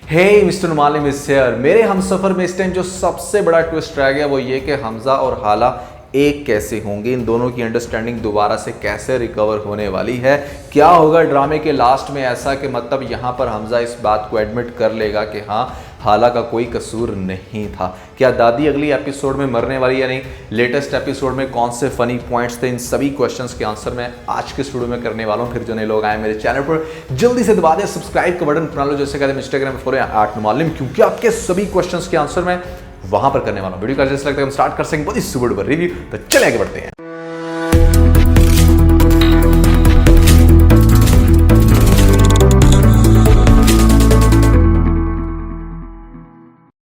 Hey mister Malim is here. मेरे हम सफर में इस टाइम जो सबसे बड़ा ट्विस्ट रह गया वो ये कि हमजा और हाला एक कैसे होंगे, इन दोनों की अंडरस्टैंडिंग दोबारा से कैसे रिकवर होने वाली है, क्या होगा ड्रामे के लास्ट में ऐसा कि मतलब यहाँ पर हमजा इस बात को एडमिट कर लेगा कि हाँ हाला का कोई कसूर नहीं था, क्या दादी अगली एपिसोड में मरने वाली या नहीं, लेटेस्ट एपिसोड में कौन से फनी पॉइंट्स थे, इन सभी क्वेश्चंस के आंसर मैं आज के स्टूडियो में करने वाला हूँ। फिर जो नए लोग आए मेरे चैनल पर जल्दी से दबा दें सब्सक्राइब का बटन, बना लो जैसे कहते हैं इंस्टाग्राम पर फॉलो @मालिम, क्योंकि आपके सभी क्वेश्चंस के आंसर मैं वहां पर करने वाला हूं। वीडियो का जैसे लगता है हम स्टार्ट कर सकेंगे बहुत ही सुपर रिव्यू, तो चले आगे बढ़ते हैं।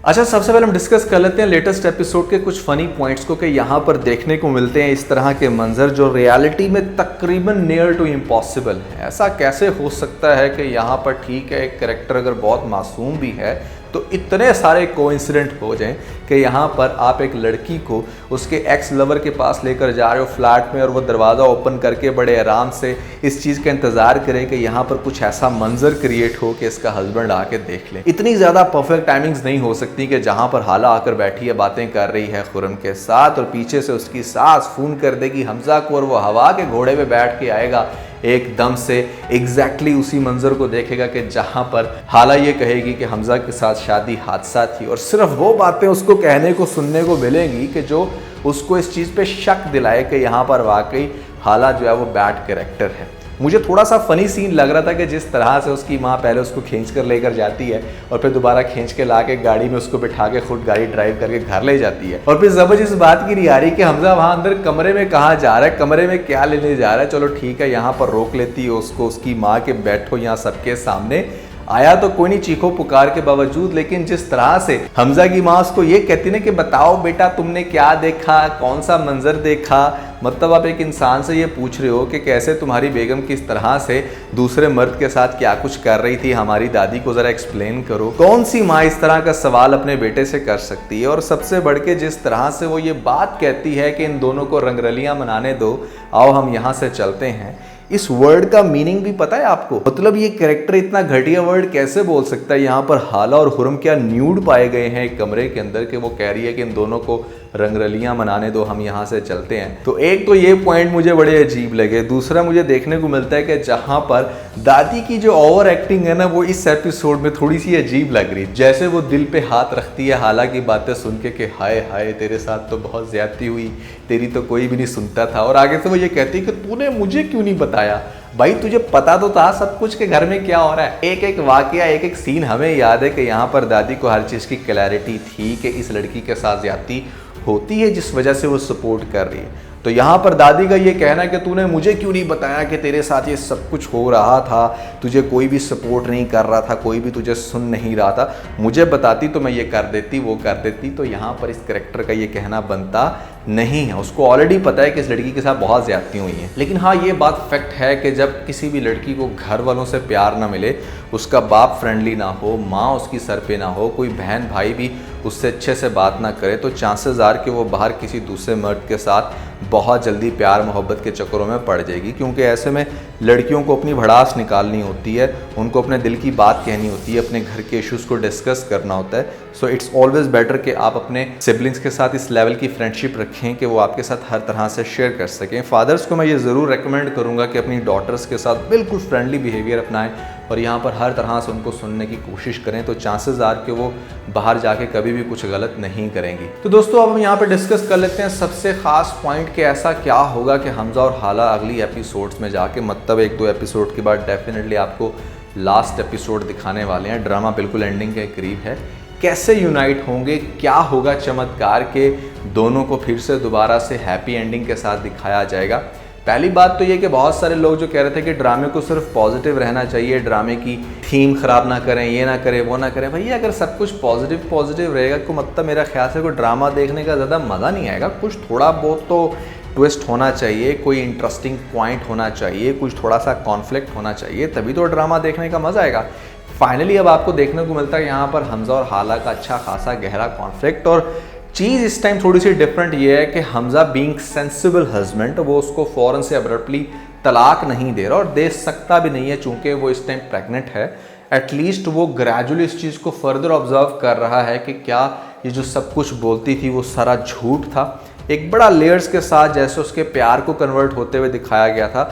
अच्छा, सबसे पहले हम डिस्कस कर लेते हैं लेटेस्ट एपिसोड के कुछ फनी पॉइंट्स को कि यहाँ पर देखने को मिलते हैं इस तरह के मंजर जो रियलिटी में तकरीबन नियर टू इम्पॉसिबल है। ऐसा कैसे हो सकता है कि यहाँ पर ठीक है एक कैरेक्टर अगर बहुत मासूम भी है तो इतने सारे कोइंसिडेंट हो जाएं कि यहाँ पर आप एक लड़की को उसके एक्स लवर के पास लेकर जा रहे हो फ्लैट में और वो दरवाज़ा ओपन करके बड़े आराम से इस चीज़ का इंतज़ार करें कि यहाँ पर कुछ ऐसा मंजर क्रिएट हो कि इसका हस्बैंड आके देख ले। इतनी ज़्यादा परफेक्ट टाइमिंग्स नहीं हो सकती कि जहाँ पर हाला आकर बैठी है बातें कर रही है खुरम के साथ और पीछे से उसकी सास फ़ोन कर देगी हमजा को और वो हवा के घोड़े पे बैठ के आएगा एकदम से एग्जैक्टली उसी मंजर को देखेगा कि जहां पर हाला ये कहेगी कि हमजा के साथ शादी हादसा थी, और सिर्फ वो बातें उसको कहने को सुनने को मिलेंगी कि जो उसको इस चीज़ पे शक दिलाए कि यहाँ पर वाकई हाला जो है वो बैड कैरेक्टर है। मुझे थोड़ा सा फनी सीन लग रहा था कि जिस तरह से उसकी माँ पहले उसको खींच कर लेकर जाती है और फिर दोबारा खींच के ला के गाड़ी में उसको बिठा के खुद गाड़ी ड्राइव करके घर ले जाती है, और फिर जबरदस्त इस बात की नहीं आ रही कि हमजा वहाँ अंदर कमरे में कहाँ जा रहा है, कमरे में क्या लेने जा रहा है। चलो ठीक है, यहाँ पर रोक लेती है उसको, उसकी माँ के बैठो यहाँ सबके सामने, आया तो कोई नहीं चीखो पुकार के बावजूद, लेकिन जिस तरह से हमजा की माँ उसको ये कहती ना कि बताओ बेटा तुमने क्या देखा, कौन सा मंजर देखा, मतलब आप एक इंसान से ये पूछ रहे हो कि कैसे तुम्हारी बेगम किस तरह से दूसरे मर्द के साथ क्या कुछ कर रही थी, हमारी दादी को ज़रा एक्सप्लेन करो। कौन सी माँ इस तरह का सवाल अपने बेटे से कर सकती है? और सबसे बढ़ के जिस तरह से वो ये बात कहती है कि इन दोनों को रंगरलियाँ मनाने दो, आओ हम यहाँ से चलते हैं, इस वर्ड का मीनिंग भी पता है आपको? मतलब ये कैरेक्टर इतना घटिया वर्ड कैसे बोल सकता है? यहाँ पर हाला और हुरम क्या न्यूड पाए गए हैं एक कमरे के अंदर कि वो कह रही है कि इन दोनों को रंगरलियाँ मनाने दो, हम यहाँ से चलते हैं। तो एक तो ये पॉइंट मुझे बड़े अजीब लगे। दूसरा मुझे देखने को मिलता है कि जहाँ पर दादी की जो ओवर एक्टिंग है ना वो इस एपिसोड में थोड़ी सी अजीब लग रही, जैसे वो दिल पे हाथ रखती है हाला की बातें सुन के कि हाय हाय तेरे साथ तो बहुत ज्यादती हुई, तेरी तो कोई भी नहीं सुनता था, और आगे से वो ये कहती है कि तूने मुझे क्यों नहीं बताया। भाई तुझे पता तो था सब कुछ के घर में क्या हो रहा है। एक एक वाकया एक एक सीन हमें याद है कि यहाँ पर दादी को हर चीज़ की क्लैरिटी थी कि इस लड़की के साथ ज्यादती होती है जिस वजह से वो सपोर्ट कर रही है। तो यहाँ पर दादी का ये कहना है कि तूने मुझे क्यों नहीं बताया कि तेरे साथ ये सब कुछ हो रहा था, तुझे कोई भी सपोर्ट नहीं कर रहा था, कोई भी तुझे सुन नहीं रहा था, मुझे बताती तो मैं ये कर देती वो कर देती। तो यहाँ पर इस कैरेक्टर का ये कहना बनता नहीं है, उसको ऑलरेडी पता है कि इस लड़की के साथ बहुत ज्यादती हुई है। लेकिन हाँ ये बात फैक्ट है कि जब किसी भी लड़की को घर वालों से प्यार ना मिले, उसका बाप फ्रेंडली ना हो, माँ उसकी सर पे ना हो, कोई बहन भाई भी उससे अच्छे से बात ना करे, तो चांसेस आर कि वो बाहर किसी दूसरे मर्द के साथ बहुत जल्दी प्यार मोहब्बत के चक्करों में पड़ जाएगी। क्योंकि ऐसे में लड़कियों को अपनी भड़ास निकालनी होती है, उनको अपने दिल की बात कहनी होती है, अपने घर के इश्यूज़ को डिस्कस करना होता है। सो इट्स ऑलवेज बेटर कि आप अपने सिबलिंग्स के साथ इस लेवल की फ्रेंडशिप रखें कि वो आपके साथ हर तरह से शेयर कर सकें। फादर्स को मैं ये ज़रूर रेकमेंड करूँगा कि अपनी डॉटर्स के साथ बिल्कुल फ्रेंडली बिहेवियर अपनाएं और यहाँ पर हर तरह से उनको सुनने की कोशिश करें, तो चांसेस आर कि वो बाहर जाके कभी भी कुछ गलत नहीं करेंगी। तो दोस्तों अब हम यहाँ पर डिस्कस कर लेते हैं सबसे खास पॉइंट कि ऐसा क्या होगा कि हमजा और हाला अगली एपिसोड्स में जाके, मतलब 1-2 एपिसोड के बाद डेफिनेटली आपको लास्ट एपिसोड दिखाने वाले हैं। ड्रामा बिल्कुल एंडिंग के करीब है। कैसे यूनाइट होंगे, क्या होगा चमत्कार के दोनों को फिर से दोबारा से हैप्पी एंडिंग के साथ दिखाया जाएगा। पहली बात तो ये कि बहुत सारे लोग जो कह रहे थे कि ड्रामे को सिर्फ पॉजिटिव रहना चाहिए, ड्रामे की थीम ख़राब ना करें, ये ना करें वो ना करें। भैया अगर सब कुछ पॉजिटिव रहेगा तो मतलब मेरा ख्याल से कोई ड्रामा देखने का ज़्यादा मज़ा नहीं आएगा। कुछ थोड़ा बहुत तो ट्विस्ट होना चाहिए, कोई इंटरेस्टिंग पॉइंट होना चाहिए, कुछ थोड़ा सा कॉन्फ्लिक्ट होना चाहिए, तभी तो ड्रामा देखने का मज़ा आएगा। फाइनली अब आपको देखने को मिलता है यहाँ पर हमजा और हाला का अच्छा खासा गहरा कॉन्फ्लिक्ट, और चीज़ इस टाइम थोड़ी सी डिफरेंट ये है कि हमजा बीइंग सेंसिबल हस्बैंड वो उसको फ़ौरन से अब्रप्टली तलाक नहीं दे रहा और दे सकता भी नहीं है, चूंकि वो इस टाइम प्रेग्नेंट है एटलीस्ट वो ग्रेजुअली इस चीज़ को फर्दर ऑब्जर्व कर रहा है कि क्या ये जो सब कुछ बोलती थी वो सारा झूठ था। एक बड़ा लेयर्स के साथ जैसे उसके प्यार को कन्वर्ट होते हुए दिखाया गया था,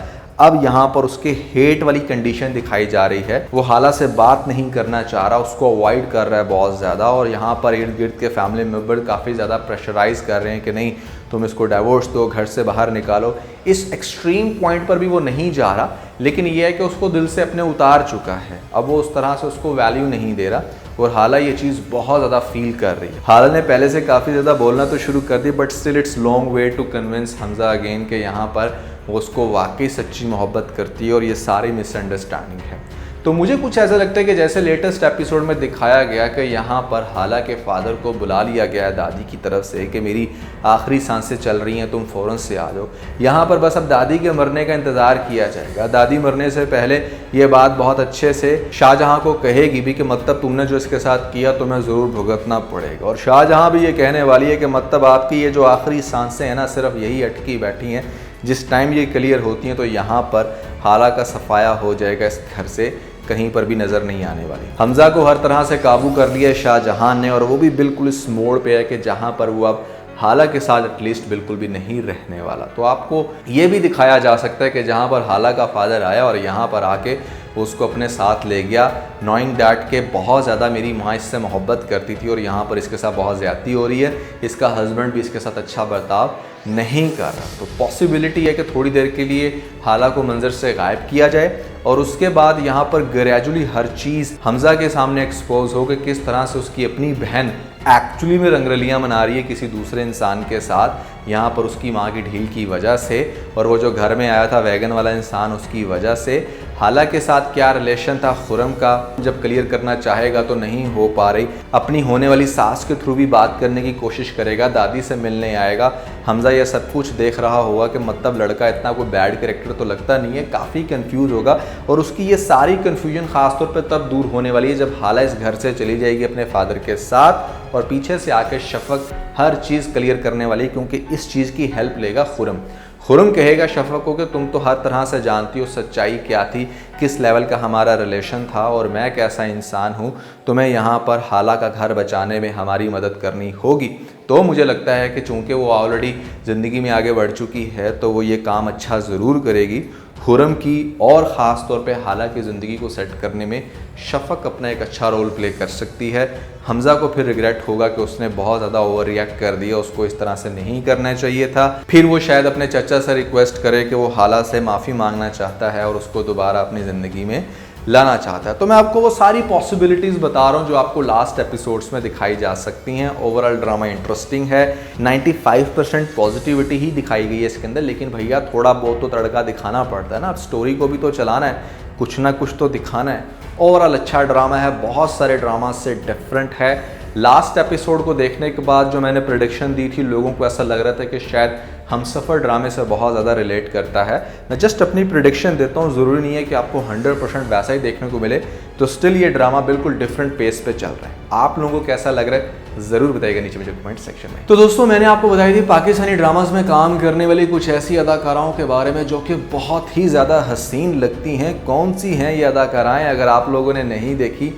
अब यहाँ पर उसके हेट वाली कंडीशन दिखाई जा रही है। वो हाला से बात नहीं करना चाह रहा, उसको अवॉइड कर रहा है बहुत ज़्यादा, और यहाँ पर इर्द गिर्द के फैमिली मेम्बर काफ़ी ज़्यादा प्रेशराइज कर रहे हैं कि नहीं तुम इसको डिवोर्स दो, घर से बाहर निकालो। इस एक्सट्रीम पॉइंट पर भी वो नहीं जा रहा, लेकिन ये है कि उसको दिल से अपने उतार चुका है, अब वो उस तरह से उसको वैल्यू नहीं दे रहा, और हाला ये चीज़ बहुत ज़्यादा फील कर रही है। हाला ने पहले से काफ़ी ज़्यादा बोलना तो शुरू कर दी, but still it's long way to convince Hamza again कि यहाँ पर वो उसको वाकई सच्ची मोहब्बत करती है और ये सारी मिसअंडरस्टैंडिंग है। तो मुझे कुछ ऐसा लगता है कि जैसे लेटेस्ट एपिसोड में दिखाया गया कि यहाँ पर हाला के फादर को बुला लिया गया है दादी की तरफ से कि मेरी आखिरी सांसें चल रही हैं, तुम फ़ौरन से आ जाओ। यहाँ पर बस अब दादी के मरने का इंतज़ार किया जाएगा। दादी मरने से पहले ये बात बहुत अच्छे से शाहजहाँ को कहेगी भी कि मतलब तुमने जो इसके साथ किया तुम्हें ज़रूर भुगतना पड़ेगा, और शाहजहाँ भी ये कहने वाली है कि मतलब आपकी ये जो आखिरी सांसें हैं ना सिर्फ यही अटकी बैठी हैं, जिस टाइम ये क्लियर होती हैं तो यहाँ पर हाला का सफाया हो जाएगा, इस घर से कहीं पर भी नज़र नहीं आने वाली। हमजा को हर तरह से काबू कर लिया है शाहजहां ने, और वो भी बिल्कुल इस मोड़ पे है कि जहाँ पर वो अब हाला के साथ एटलीस्ट बिल्कुल भी नहीं रहने वाला। तो आपको ये भी दिखाया जा सकता है कि जहाँ पर हाला का फादर आया और यहाँ पर आके उसको अपने साथ ले गया, नोइंग दैट के बहुत ज़्यादा मेरी माँ इससे मोहब्बत करती थी और यहाँ पर इसके साथ बहुत ज़्यादती हो रही है, इसका हस्बैंड भी इसके साथ अच्छा बर्ताव नहीं कर रहा। तो पॉसिबिलिटी है कि थोड़ी देर के लिए हाला को मंजर से गायब किया जाए, और उसके बाद यहाँ पर ग्रेजुअली हर चीज़ हमजा के सामने एक्सपोज हो कि किस तरह से उसकी अपनी बहन एक्चुअली में रंगरलियाँ मना रही है किसी दूसरे इंसान के साथ, यहाँ पर उसकी माँ की ढील की वजह से, और वो जो घर में आया था वैगन वाला इंसान उसकी वजह से। हाला के साथ क्या रिलेशन था खुर्रम का, जब क्लियर करना चाहेगा तो नहीं हो पा रही। अपनी होने वाली सास के थ्रू भी बात करने की कोशिश करेगा, दादी से मिलने आएगा। हमजा ये सब कुछ देख रहा होगा कि मतलब लड़का इतना कोई बैड कैरेक्टर तो लगता नहीं है, काफ़ी कंफ्यूज होगा, और उसकी ये सारी कंफ्यूजन खासतौर पे तब दूर होने वाली है जब हाला इस घर से चली जाएगी अपने फादर के साथ, और पीछे से आके शफक हर चीज़ क्लियर करने वाली, क्योंकि इस चीज़ की हेल्प लेगा खुर्रम। खुर्रम कहेगा शफक को कि तुम तो हर तरह से जानती हो सच्चाई क्या थी, किस लेवल का हमारा रिलेशन था और मैं कैसा इंसान हूँ, तुम्हें यहाँ पर हाला का घर बचाने में हमारी मदद करनी होगी। तो मुझे लगता है कि चूँकि वो ऑलरेडी ज़िंदगी में आगे बढ़ चुकी है तो वो ये काम अच्छा ज़रूर करेगी खुर्रम की, और ख़ास तौर पे हाला की ज़िंदगी को सेट करने में शफक अपना एक अच्छा रोल प्ले कर सकती है। हमजा को फिर रिग्रेट होगा कि उसने बहुत ज़्यादा ओवर रिएक्ट कर दिया, उसको इस तरह से नहीं करना चाहिए था। फिर वो शायद अपने चचा से रिक्वेस्ट करे कि वो हाला से माफ़ी मांगना चाहता है और उसको दोबारा अपनी ज़िंदगी में लाना चाहता है। तो मैं आपको वो सारी पॉसिबिलिटीज़ बता रहा हूँ जो आपको लास्ट एपिसोड्स में दिखाई जा सकती हैं। ओवरऑल ड्रामा इंटरेस्टिंग है, 95% पॉजिटिविटी ही दिखाई गई है इसके अंदर, लेकिन भैया थोड़ा बहुत तो तड़का दिखाना पड़ता है ना, अब स्टोरी को भी तो चलाना है, कुछ ना कुछ तो दिखाना है। ओवरऑल अच्छा ड्रामा है, बहुत सारे ड्रामा से डिफरेंट है। लास्ट एपिसोड को देखने के बाद जो मैंने प्रेडिक्शन दी थी, लोगों को ऐसा लग रहा था कि शायद हमसफ़र ड्रामे से बहुत ज़्यादा रिलेट करता है। मैं जस्ट अपनी प्रेडिक्शन देता हूँ, ज़रूरी नहीं है कि आपको 100% वैसा ही देखने को मिले, तो स्टिल ये ड्रामा बिल्कुल डिफरेंट पेस पे चल रहा है। आप लोगों को कैसा लग रहा है ज़रूर बताइएगा नीचे मुझे कमेंट सेक्शन में। तो दोस्तों मैंने आपको बताई थी पाकिस्तानी ड्रामाज में काम करने वाली कुछ ऐसी अदाकाराओं के बारे में जो कि बहुत ही ज़्यादा हसीन लगती हैं। कौन सी हैं ये अदाकाराएँ, अगर आप लोगों ने नहीं देखी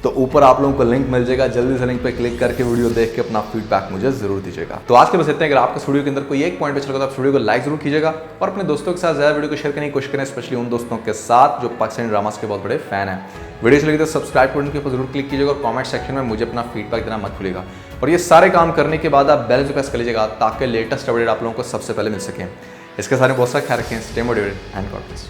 तो ऊपर आप लोगों को लिंक मिल जाएगा, जल्दी से लिंक पे क्लिक करके वीडियो देख के अपना फीडबैक मुझे जरूर दीजिएगा। तो आज के बस इतने। अगर आपके वीडियो के अंदर कोई एक पॉइंट अच्छा लगा तो आप वीडियो को लाइक जरूर कीजिएगा और अपने दोस्तों के साथ ज़्यादा वीडियो को शेयर करने की कोशिश करें, स्पेशली उन दोस्तों के साथ जो पाकिस्तानी ड्रामास के बहुत बड़े फैन हैं। वीडियो अच्छी लगी तो सब्सक्राइब बटन के ऊपर जरूर क्लिक कीजिएगा और कमेंट सेक्शन में मुझे अपना फीडबैक देना मत भूलिएगा। और ये सारे काम करने के बाद आप बेल को प्रेस कर लीजिएगा ताकि लेटेस्ट अपडेट आप लोगों को सबसे पहले मिल सकें। इसके साथ बहुत सारा ख्याल रखें, stay motivated and God bless.